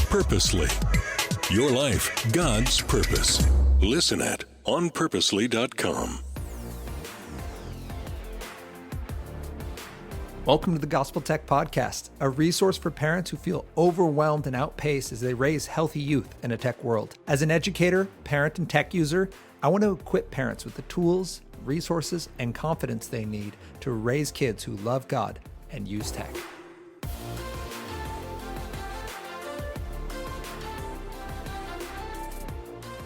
Purposely. Your life, God's purpose. Listen at onpurposely.com. Welcome to the Gospel Tech Podcast, a resource for parents who feel overwhelmed and outpaced as they raise healthy youth in a tech world. As an educator, parent, and tech user, I want to equip parents with the tools, resources, and confidence they need to raise kids who love God and use tech.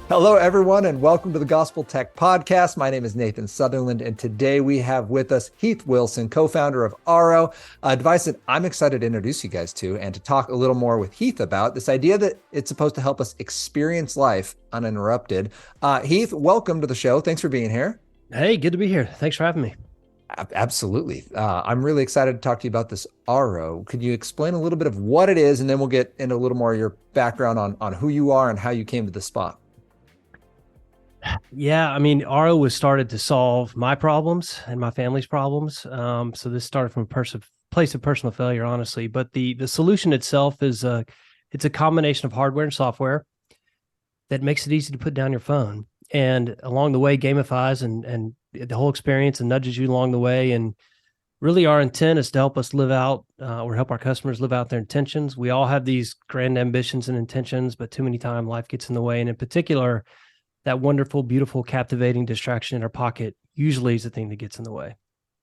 Hello, everyone, and welcome to the Gospel Tech Podcast. My name is Nathan Sutherland, and today we have with us Heath Wilson, co-founder of Aro, a device that I'm excited to introduce you guys to and to talk a little more with Heath about this idea that it's supposed to help us experience life uninterrupted. Heath, welcome to the show. Thanks for being here. Hey, good to be here. Thanks for having me. Absolutely. I'm really excited to talk to you about this Aro. Could you explain a little bit of what it is, and then we'll get into a little more of your background on who you are and how you came to the spot? Yeah, I mean, Aro was started to solve my problems and my family's problems. So this started from a place of personal failure, honestly. But the solution itself is it's a combination of hardware and software that makes it easy to put down your phone, and along the way gamifies and the whole experience and nudges you along the way. And really, our intent is to help us live out or help our customers live out their intentions. We all have these grand ambitions and intentions, but too many times life gets in the way, and in particular, that wonderful, beautiful, captivating distraction in our pocket usually is the thing that gets in the way.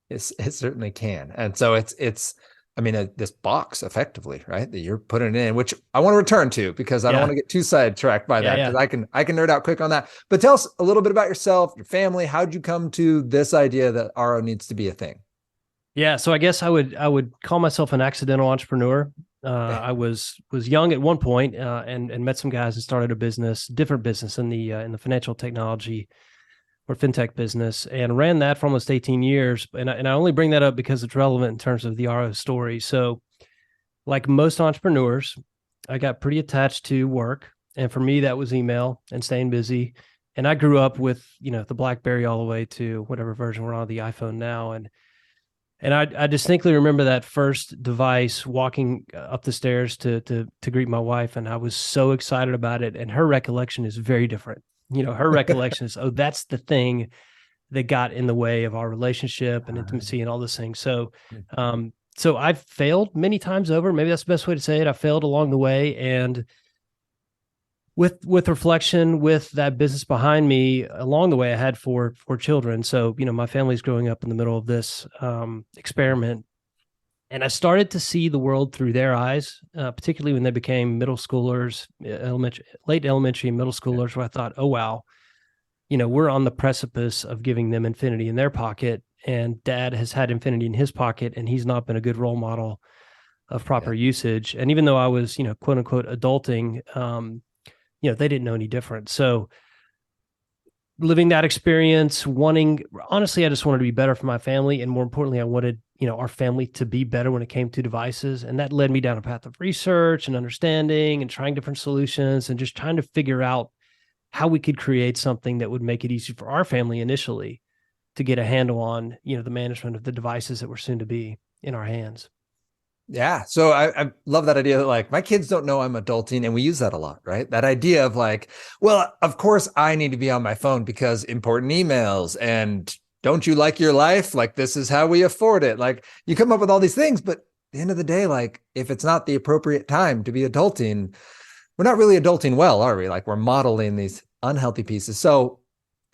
It certainly can. And so it's this box effectively, right, that you're putting in, which I want to return to because I don't want to get too sidetracked by that, because I can nerd out quick on that. But tell us a little bit about yourself, your family. How'd you come to this idea that Aro needs to be a thing? Yeah, so I guess I would call myself an accidental entrepreneur. I was young at one point and met some guys and started a different business in the financial technology or fintech business, and ran that for almost 18 years. And I only bring that up because it's relevant in terms of the Aro story. So, like most entrepreneurs, I got pretty attached to work, and for me that was email and staying busy. And I grew up with the BlackBerry all the way to whatever version we're on, the iPhone now, And I distinctly remember that first device, walking up the stairs to greet my wife, and I was so excited about it. And her recollection is very different. Her recollection is, oh, that's the thing that got in the way of our relationship and intimacy and all those things. So, so I've failed many times over. Maybe that's the best way to say it. I failed along the way, and with reflection, with that business behind me along the way, I had four children. So, my family's growing up in the middle of this experiment. And I started to see the world through their eyes, particularly when they became middle schoolers, late elementary and middle schoolers, where I thought, oh, wow, we're on the precipice of giving them infinity in their pocket. And dad has had infinity in his pocket, and he's not been a good role model of proper usage. And even though I was, quote unquote, adulting, they didn't know any different. So living that experience, honestly, I just wanted to be better for my family. And more importantly, I wanted, our family to be better when it came to devices. And that led me down a path of research and understanding and trying different solutions and just trying to figure out how we could create something that would make it easy for our family initially to get a handle on, the management of the devices that were soon to be in our hands. Yeah. So I love that idea that, like, my kids don't know I'm adulting, and we use that a lot, right? That idea of like, well, of course I need to be on my phone because important emails, and don't you like your life? Like, this is how we afford it. Like, you come up with all these things, but at the end of the day, like, if it's not the appropriate time to be adulting, we're not really adulting well, are we? Like, we're modeling these unhealthy pieces. So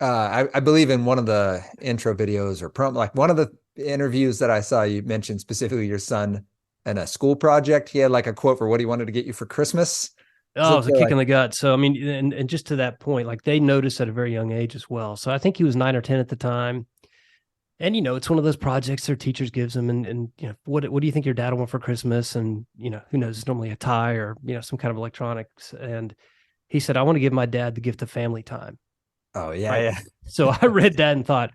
I believe in one of the intro videos or like one of the interviews that I saw, you mentioned specifically your son and a school project. He had like a quote for what he wanted to get you for Christmas. Oh, it was a kick in the gut. So, I mean, and just to that point, like, they noticed at a very young age as well. So I think he was 9 or 10 at the time. And, it's one of those projects their teachers gives them. And what do you think your dad will want for Christmas? And, who knows, it's normally a tie or, some kind of electronics. And he said, I want to give my dad the gift of family time. Oh, yeah. Right? Yeah. So I read that and thought,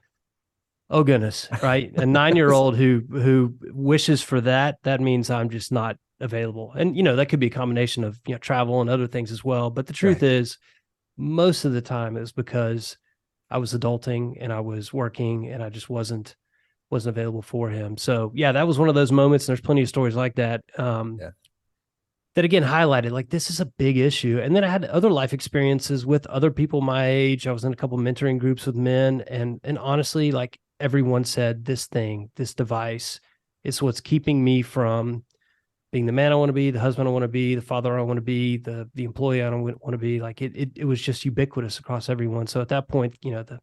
oh goodness, right? A 9-year-old who wishes for that means I'm just not available. And, that could be a combination of, travel and other things as well. But the truth is, most of the time it was because I was adulting and I was working and I just wasn't available for him. So yeah, that was one of those moments. And there's plenty of stories like that. that again highlighted like this is a big issue. And then I had other life experiences with other people my age. I was in a couple of mentoring groups with men, and honestly, like everyone said, this device is what's keeping me from being the man I want to be, the husband I want to be, the father I want to be, the employee I don't want to be. Like it was just ubiquitous across everyone. So at that point, the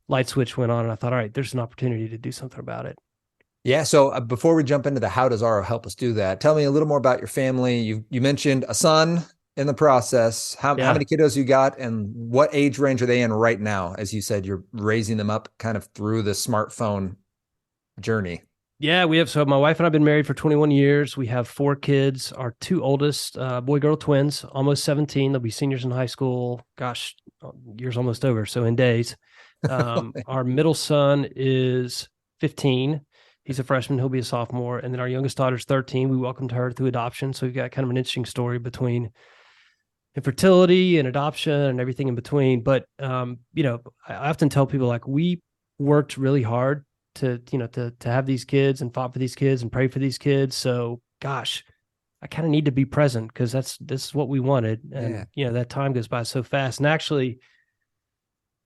light switch went on, and I thought, all right, there's an opportunity to do something about it. Yeah. So before we jump into the how does Aro help us do that, tell me a little more about your family. You mentioned a son in the process. How Yeah. many kiddos you got, and what age range are they in right now? As you said, you're raising them up kind of through the smartphone journey. Yeah, so my wife and I've been married for 21 years. We have 4 kids. Our 2 oldest, boy-girl twins, almost 17. They'll be seniors in high school. Gosh, year's almost over. So in days. Our middle son is 15. He's a freshman. He'll be a sophomore. And then our youngest daughter's 13. We welcomed her through adoption. So we've got kind of an interesting story between infertility and adoption and everything in between. But, I often tell people like we worked really hard to have these kids and fought for these kids and prayed for these kids. So gosh, I kind of need to be present because this is what we wanted. And, that time goes by so fast. And actually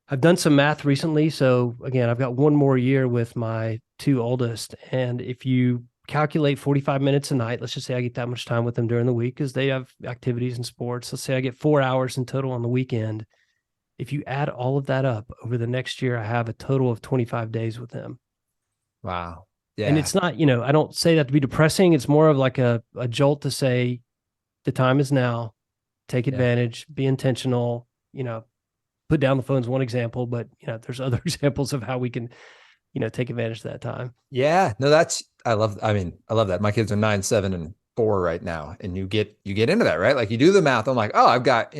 I've done some math recently. So again, I've got 1 more year with my 2 oldest. And if you calculate 45 minutes a night, let's just say I get that much time with them during the week because they have activities and sports. Let's say I get 4 hours in total on the weekend. If you add all of that up over the next year, I have a total of 25 days with them. Wow. Yeah. And it's not, I don't say that to be depressing. It's more of like a jolt to say the time is now, take advantage, be intentional, put down the phone is one example, but there's other examples of how we can, take advantage of that time. Yeah, no, I love that. My kids are 9, 7, and 4 right now. And you get into that, right? Like you do the math. I'm like, oh, I've got,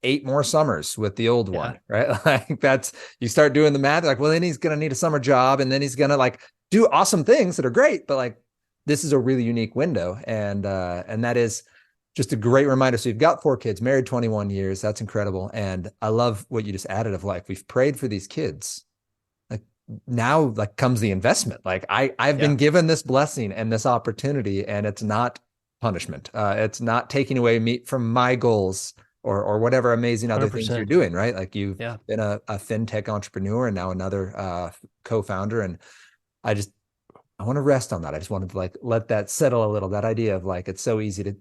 8 more summers with the old one, right? Like you start doing the math, like, well, then he's going to need a summer job and then he's going to like do awesome things that are great. But like, this is a really unique window. And that is just a great reminder. So you've got 4 kids, married 21 years. That's incredible. And I love what you just added of like, we've prayed for these kids. Like now like comes the investment. Like I've been given this blessing and this opportunity, and it's not punishment. It's not taking away me from my goals or whatever amazing other 100%. Things you're doing, right? Like you've been a fintech entrepreneur and now another co-founder. And I want to rest on that. I just wanted to like, let that settle a little, that idea of like, it's so easy to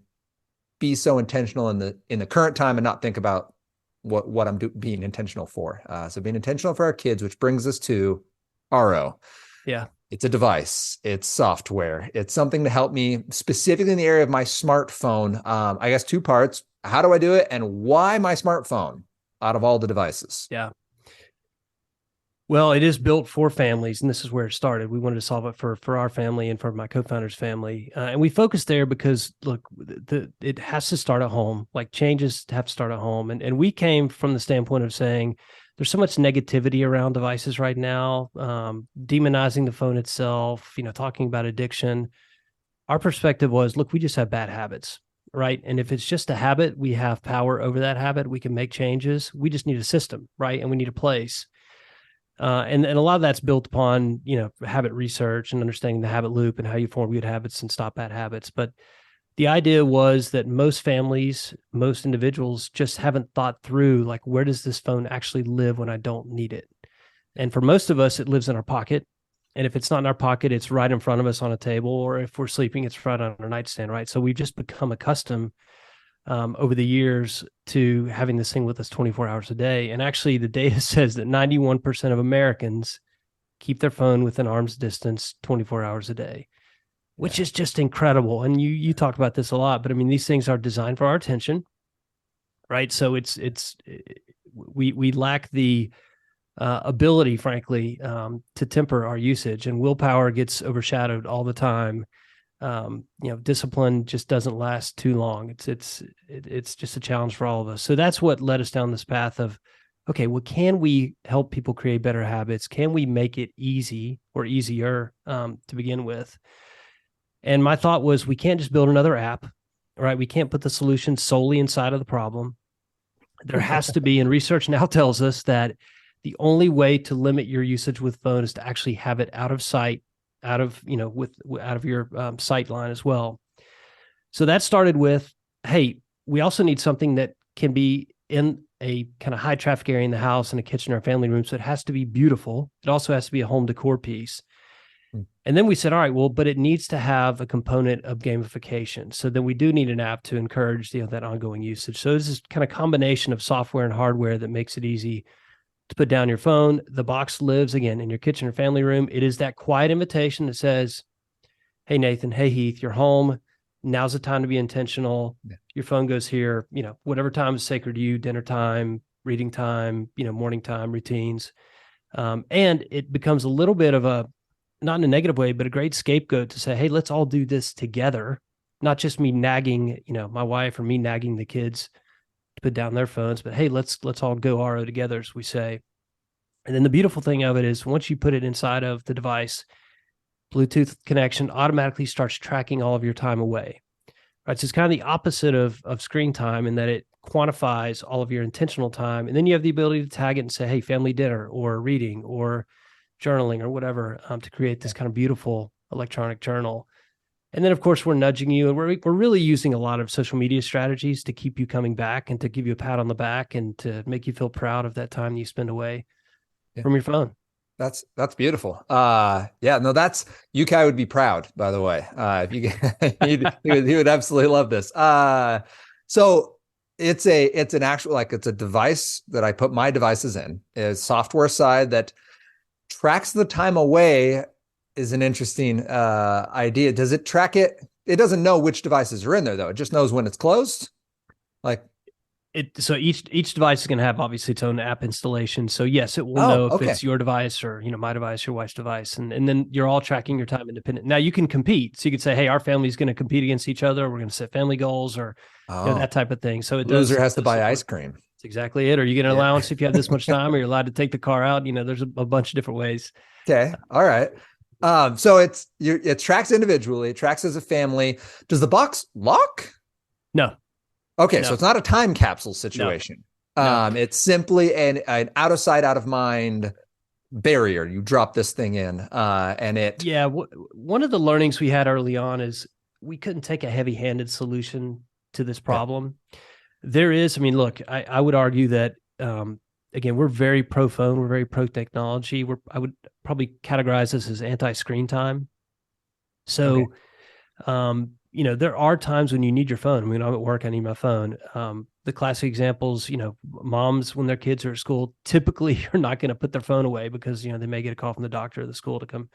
be so intentional in the current time and not think about what I'm being intentional for. So being intentional for our kids, which brings us to Aro. Yeah. It's a device. It's software. It's something to help me specifically in the area of my smartphone. I guess 2 parts. How do I do it? And why my smartphone out of all the devices? Yeah. Well, it is built for families, and this is where it started. We wanted to solve it for our family and for my co-founder's family. And we focused there because, look, it has to start at home. Like changes have to start at home. And we came from the standpoint of saying there's so much negativity around devices right now, demonizing the phone itself, talking about addiction. Our perspective was, look, we just have bad habits, right? And if it's just a habit, we have power over that habit. We can make changes. We just need a system, right? And we need a place. And a lot of that's built upon, habit research and understanding the habit loop and how you form good habits and stop bad habits. But the idea was that most families, most individuals just haven't thought through, like, where does this phone actually live when I don't need it? And for most of us, it lives in our pocket. And if it's not in our pocket, it's right in front of us on a table, or if we're sleeping, it's right on our nightstand, right? So we've just become accustomed over the years to having this thing with us 24 hours a day. And actually the data says that 91% of Americans keep their phone within arm's distance 24 hours a day, which is just incredible. And you talk about this a lot, but I mean, these things are designed for our attention, right? So we lack the ability, frankly, to temper our usage, and willpower gets overshadowed all the time. Discipline just doesn't last too long. It's just a challenge for all of us. So that's what led us down this path of, okay, well, can we help people create better habits? Can we make it easy or easier to begin with? And my thought was, we can't just build another app, right? We can't put the solution solely inside of the problem. There has to be, and research now tells us that the only way to limit your usage with phone is to actually have it out of sight, out of your sight line as well. So that started with hey, we also need something that can be in a kind of high traffic area in the house and a kitchen or a family room. So it has to be beautiful. It also has to be a home decor piece. And then we said, all right, well, but it needs to have a component of gamification. So then we do need an app to encourage that ongoing usage. So this is kind of combination of software and hardware that makes it easy to put down your phone. The box lives again in your kitchen or family room. It is that quiet invitation that says, hey, Nathan, hey, Heath, you're home. Now's the time to be intentional. Yeah. Your phone goes here, whatever time is sacred to you, dinner time, reading time, morning time, routines. And it becomes a little bit of a, not in a negative way, but a great scapegoat to say, hey, let's all do this together. Not just me nagging, my wife or me nagging the kids to put down their phones, but hey, let's all go RO together, as we say. And then the beautiful thing of it is once you put it inside of the device, Bluetooth connection automatically starts tracking all of your time away. Right. So it's kind of the opposite of screen time in that it quantifies all of your intentional time. And then you have the ability to tag it and say, hey, family dinner or reading or journaling or whatever, to create this kind of beautiful electronic journal. And then, of course, we're nudging you, and we're really using a lot of social media strategies to keep you coming back and to give you a pat on the back and to make you feel proud of that time you spend away from your phone. That's beautiful. That's UK would be proud, by the way. If you he would absolutely love this. So it's an actual, it's a device that I put my devices in. Is software side that tracks the time away is an interesting idea. Does it track it? It doesn't know which devices are in there though. It just knows when it's closed. So each device is going to have obviously its own app installation. So yes, it will know if it's your device or my device, your wife's device, and then you're all tracking your time independent. Now you can compete. So you could say, hey, our family's going to compete against each other. We're going to set family goals or that type of thing. So loser has to buy ice cream. That's exactly it. Or you get an allowance if you have this much time, or you're allowed to take the car out. There's a bunch of different ways. Okay. All right. So it tracks individually. It tracks as a family. Does the box lock? No. Okay, no. So it's not a time capsule situation. No. It's simply an out of sight, out of mind barrier. You drop this thing in, and it. Yeah, one of the learnings we had early on is we couldn't take a heavy-handed solution to this problem. Yeah. There is, look, I would argue that again, we're very pro phone, we're very pro technology. I would probably categorize this as anti-screen time. So. Okay. There are times when you need your phone. I'm at work, I need my phone. The classic examples, moms, when their kids are at school, typically are not going to put their phone away because, they may get a call from the doctor or the school to come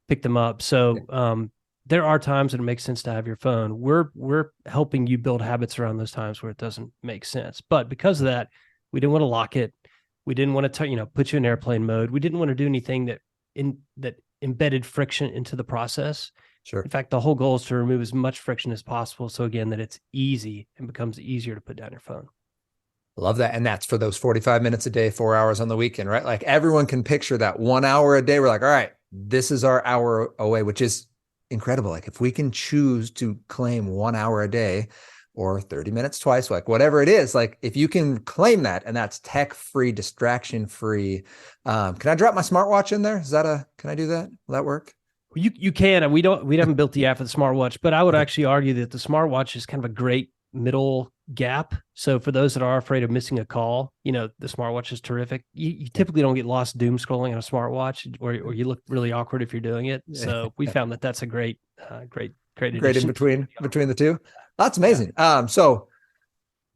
pick them up. So there are times that it makes sense to have your phone. We're helping you build habits around those times where it doesn't make sense. But because of that, we didn't want to lock it. We didn't want to, put you in airplane mode. We didn't want to do anything that embedded friction into the process. Sure. In fact, the whole goal is to remove as much friction as possible. So again, that it's easy and becomes easier to put down your phone. Love that. And that's for those 45 minutes a day, 4 hours on the weekend, right? Like everyone can picture that 1 hour a day. We're like, all right, this is our hour away, which is incredible. Like if we can choose to claim 1 hour a day or 30 minutes twice, like whatever it is, like if you can claim that and that's tech-free, distraction-free. Can I drop my smartwatch in there? Can I do that? Will that work? You can, and we haven't built the app for the smartwatch, but I would actually argue that the smartwatch is kind of a great middle gap. So for those that are afraid of missing a call, the smartwatch is terrific. You typically don't get lost doom scrolling on a smartwatch, or you look really awkward if you're doing it. So we found that that's a great in between the two. That's amazing. So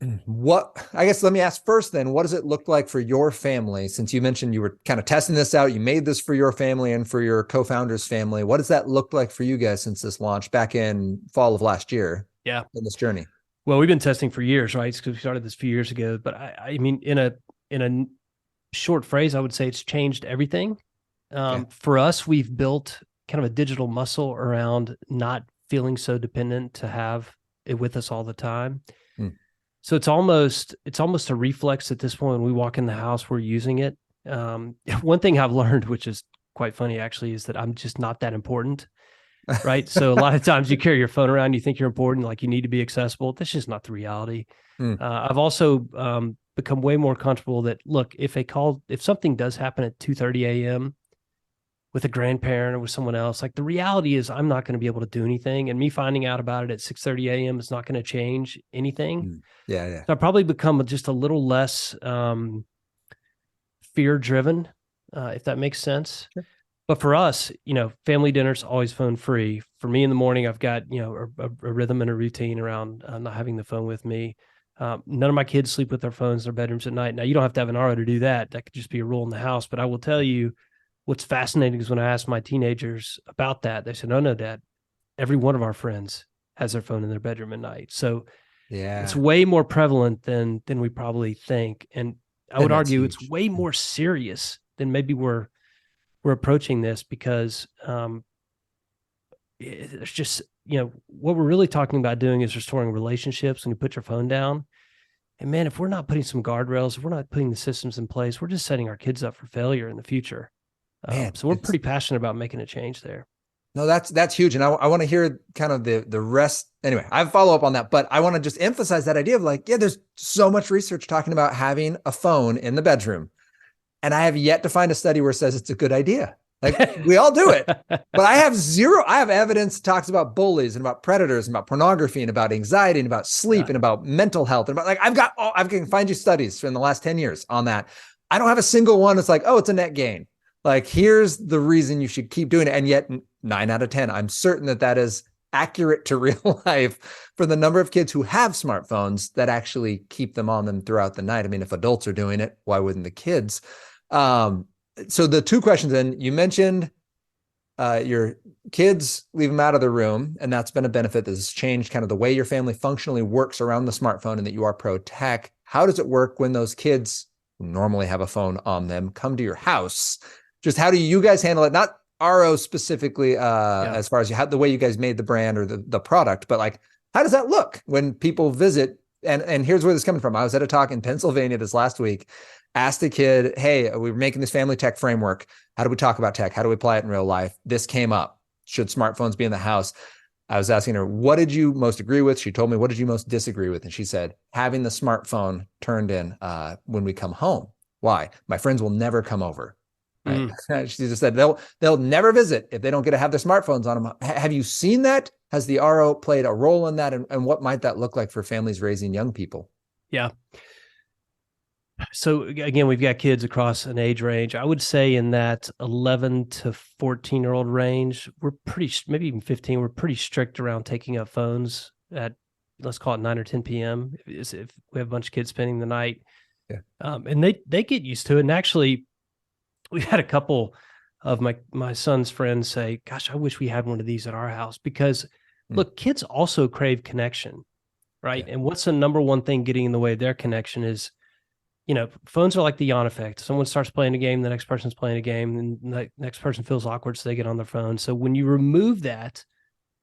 let me ask first then, what does it look like for your family? Since you mentioned you were kind of testing this out, you made this for your family and for your co-founder's family. What does that look like for you guys since this launched back in fall of last year? Yeah. In this journey. Well, we've been testing for years, right? Because we started this a few years ago, but in a short phrase, I would say it's changed everything. For us, we've built kind of a digital muscle around not feeling so dependent to have it with us all the time. So it's almost a reflex at this point. When we walk in the house, we're using it. One thing I've learned, which is quite funny actually, is that I'm just not that important, right? So a lot of times you carry your phone around, you think you're important, like you need to be accessible. That's just not the reality. I've also become way more comfortable that, look, if something does happen at 2:30 a.m., with a grandparent or with someone else. Like the reality is I'm not going to be able to do anything. And me finding out about it at 6:30 a.m. is not going to change anything. Yeah. Yeah. So I probably become just a little less fear driven, if that makes sense. Sure. But for us, family dinner's always phone free. For me in the morning, I've got, a rhythm and a routine around not having the phone with me. None of my kids sleep with their phones in their bedrooms at night. Now, you don't have to have an RO to do that. That could just be a rule in the house. But I will tell you, what's fascinating is when I asked my teenagers about that, they said, no, Dad, every one of our friends has their phone in their bedroom at night. So it's way more prevalent than we probably think. And I would argue it's way more serious than maybe we're approaching this, because it's just, what we're really talking about doing is restoring relationships when you put your phone down. And man, if we're not putting some guardrails, if we're not putting the systems in place, we're just setting our kids up for failure in the future. So we're pretty passionate about making a change there. No, that's huge. And I want to hear kind of the rest. Anyway, I follow up on that, but I want to just emphasize that idea of like, there's so much research talking about having a phone in the bedroom. And I have yet to find a study where it says it's a good idea. Like we all do it, but I have evidence that talks about bullies and about predators and about pornography and about anxiety and about sleep and about mental health and about I can find you studies from the last 10 years on that. I don't have a single one that's like, oh, it's a net gain. Like, here's the reason you should keep doing it. And yet 9 out of 10, I'm certain that is accurate to real life for the number of kids who have smartphones that actually keep them on them throughout the night. I mean, if adults are doing it, why wouldn't the kids? So the two questions, and you mentioned your kids, leave them out of the room, and that's been a benefit that has changed kind of the way your family functionally works around the smartphone, and that you are pro tech. How does it work when those kids who normally have a phone on them come to your house? Just how do you guys handle it? Not RO specifically, as far as the way you guys made the brand or the product, but like, how does that look when people visit? And here's where this is coming from. I was at a talk in Pennsylvania this last week, asked a kid, hey, we're making this family tech framework. How do we talk about tech? How do we apply it in real life? This came up. Should smartphones be in the house? I was asking her, what did you most agree with? She told me, what did you most disagree with? And she said, having the smartphone turned in when we come home. Why? My friends will never come over. Right? She just said they'll never visit if they don't get to have their smartphones on them. Have you seen that? Has the RO played a role in that? And what might that look like for families raising young people? Yeah. So again, we've got kids across an age range. I would say in that 11 to 14-year-old range, we're pretty, maybe even 15, we're pretty strict around taking up phones at, let's call it 9 or 10 p.m. If we have a bunch of kids spending the night. Yeah. And they get used to it. And actually, we've had a couple of my son's friends say, gosh, I wish we had one of these at our house, because look, kids also crave connection, right? Yeah. And what's the number one thing getting in the way of their connection is, phones are like the yawn effect. Someone starts playing a game, the next person's playing a game, and the next person feels awkward, so they get on their phone. So when you remove that,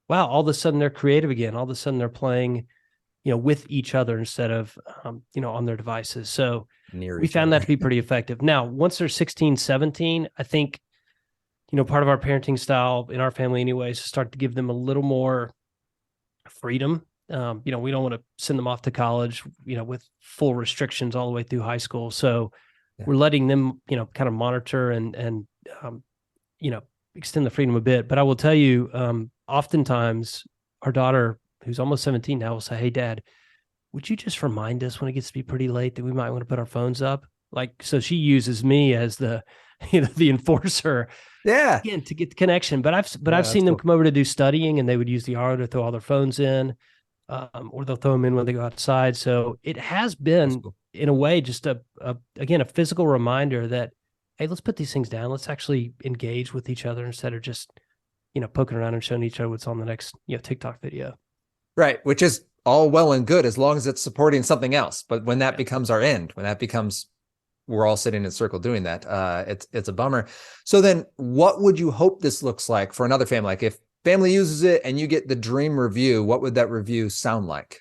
wow, all of a sudden they're creative again. All of a sudden they're playing, with each other instead of, on their devices. So we found that to be pretty effective. Now, once they're 16, 17, I think, part of our parenting style in our family anyway is to start to give them a little more freedom. We don't want to send them off to college, with full restrictions all the way through high school. So we're letting them, kind of monitor and extend the freedom a bit. But I will tell you, oftentimes our daughter, who's almost 17 now, will say, hey, Dad, would you just remind us when it gets to be pretty late that we might want to put our phones up? Like, so she uses me as the enforcer. Yeah. Again, to get the connection. But I've seen them come over to do studying, and they would use the RO to throw all their phones in. Or they'll throw them in when they go outside. So it has been, in a way, just a physical reminder that, hey, let's put these things down. Let's actually engage with each other instead of just, poking around and showing each other what's on the next, TikTok video. Right. Which is all well and good as long as it's supporting something else. But when that becomes our end, when that becomes, we're all sitting in a circle doing that, it's a bummer. So then what would you hope this looks like for another family? Like, if family uses it and you get the dream review, what would that review sound like?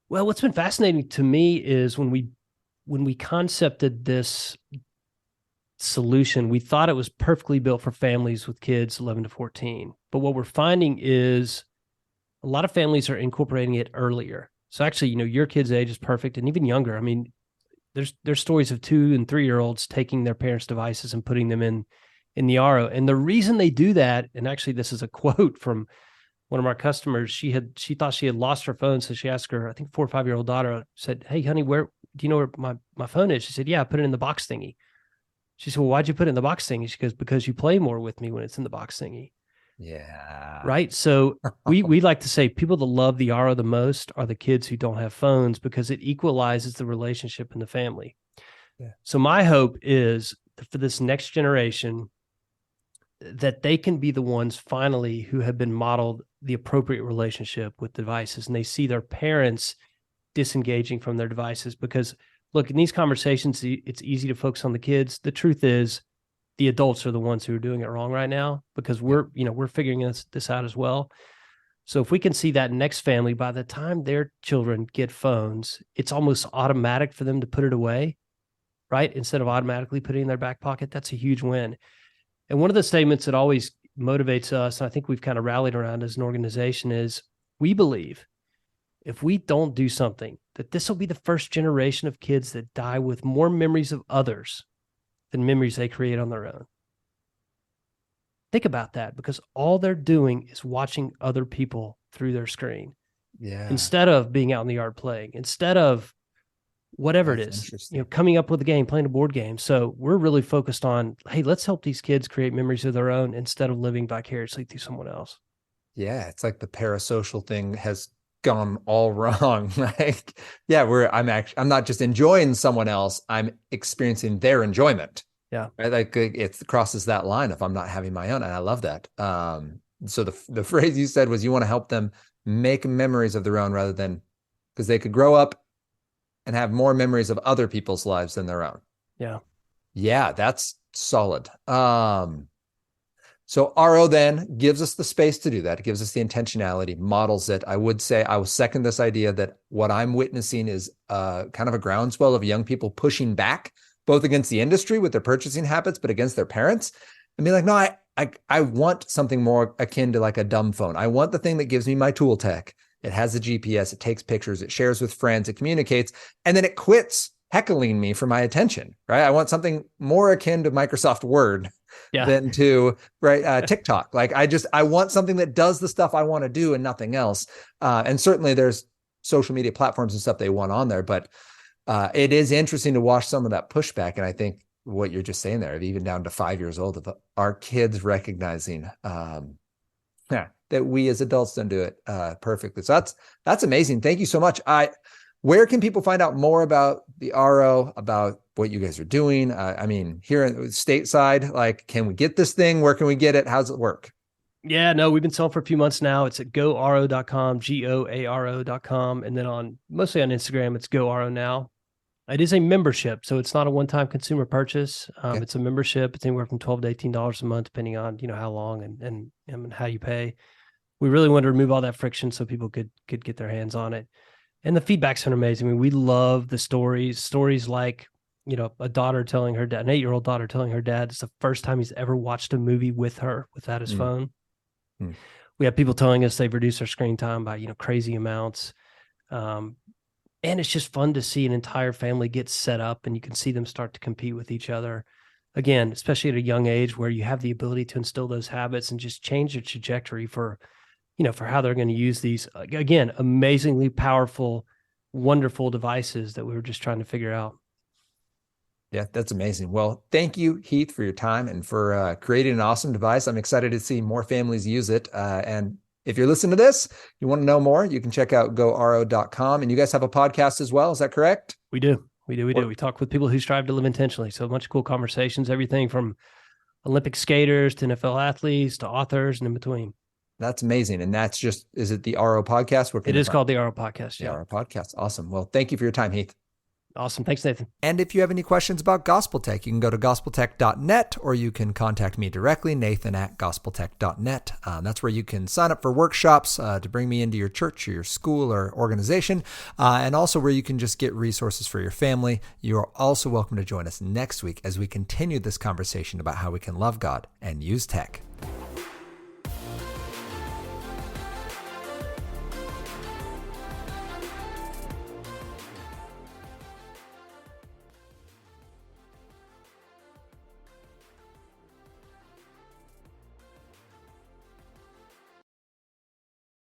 Well, what's been fascinating to me is when we concepted this solution, we thought it was perfectly built for families with kids 11 to 14. But what we're finding is a lot of families are incorporating it earlier. So actually, your kid's age is perfect, and even younger. I mean, there's stories of 2 and 3-year-olds taking their parents' devices and putting them in in the RO. And the reason they do that, and actually this is a quote from one of our customers, she thought she had lost her phone. So she asked her, I think 4 or 5-year-old daughter, said, "Hey, honey, where do you know where my phone is?" She said, "Yeah, I put it in the box thingy." She said, "Well, why'd you put it in the box thingy?" She goes, "Because you play more with me when it's in the box thingy." Yeah. Right. So we like to say people that love the RO the most are the kids who don't have phones, because it equalizes the relationship in the family. Yeah. So my hope is for this next generation that they can be the ones finally who have been modeled the appropriate relationship with devices, and they see their parents disengaging from their devices. Because look, in these conversations, it's easy to focus on the kids. The truth is the adults are the ones who are doing it wrong right now, because we're figuring this out as well. So if we can see that next family, by the time their children get phones, it's almost automatic for them to put it away, right? Instead of automatically putting it in their back pocket. That's a huge win. And one of the statements that always motivates us, and I think we've kind of rallied around as an organization, is we believe if we don't do something, that this will be the first generation of kids that die with more memories of others than memories they create on their own. Think about that, because all they're doing is watching other people through their screen. Yeah. Instead of being out in the yard playing, instead of whatever That's it is, coming up with a game, playing a board game. So we're really focused on, hey, let's help these kids create memories of their own instead of living vicariously through someone else. Yeah. It's like the parasocial thing has gone all wrong. Like, yeah, I'm not just enjoying someone else, I'm experiencing their enjoyment. Yeah. Right? Like it crosses that line if I'm not having my own. And I love that. So the phrase you said was you want to help them make memories of their own rather than, because they could grow up and have more memories of other people's lives than their own. Yeah. Yeah, that's solid. So RO then gives us the space to do that. It gives us the intentionality, models it. I would say I will second this idea that what I'm witnessing is kind of a groundswell of young people pushing back, both against the industry with their purchasing habits, but against their parents, and be like, no, I want something more akin to like a dumb phone. I want the thing that gives me my tool tech. It has the GPS, it takes pictures, it shares with friends, it communicates, and then it quits heckling me for my attention, right? I want something more akin to Microsoft Word than to TikTok. Like I want something that does the stuff I want to do and nothing else. And certainly there's social media platforms and stuff they want on there, but it is interesting to watch some of that pushback. And I think what you're just saying there, even down to 5 years old, of our kids recognizing that we as adults don't do it perfectly. So that's amazing. Thank you so much. Where can people find out more about the RO, about what you guys are doing? I mean, here in stateside, like, can we get this thing? Where can we get it? How does it work? Yeah, no, we've been selling for a few months now. It's at goaro.com, GOARO.com. And then mostly on Instagram, it's GoRO now. It is a membership, so it's not a one-time consumer purchase. Okay. It's a membership. It's anywhere from $12 to $18 a month, depending on, how long and how you pay. We really wanted to remove all that friction so people could get their hands on it. And the feedback's been amazing. I mean, we love the stories like, a daughter telling her dad, an 8-year-old daughter telling her dad it's the first time he's ever watched a movie with her without his phone. We have people telling us they've reduced their screen time by, crazy amounts. And it's just fun to see an entire family get set up and you can see them start to compete with each other. Again, especially at a young age where you have the ability to instill those habits and just change their trajectory for how they're going to use these, again, amazingly powerful, wonderful devices that we were just trying to figure out. Yeah, that's amazing. Well, thank you, Heath, for your time and for creating an awesome device. I'm excited to see more families use it. And if you're listening to this, you want to know more, you can check out goaro.com. And you guys have a podcast as well. Is that correct? We do. We talk with people who strive to live intentionally. So a bunch of cool conversations, everything from Olympic skaters to NFL athletes to authors and in between. That's amazing. And that's just, is it the RO podcast? It is called the RO podcast. Yeah. The RO podcast. Awesome. Well, thank you for your time, Heath. Awesome. Thanks, Nathan. And if you have any questions about Gospel Tech, you can go to gospeltech.net or you can contact me directly, nathan@gospeltech.net. That's where you can sign up for workshops to bring me into your church or your school or organization, and also where you can just get resources for your family. You are also welcome to join us next week as we continue this conversation about how we can love God and use tech.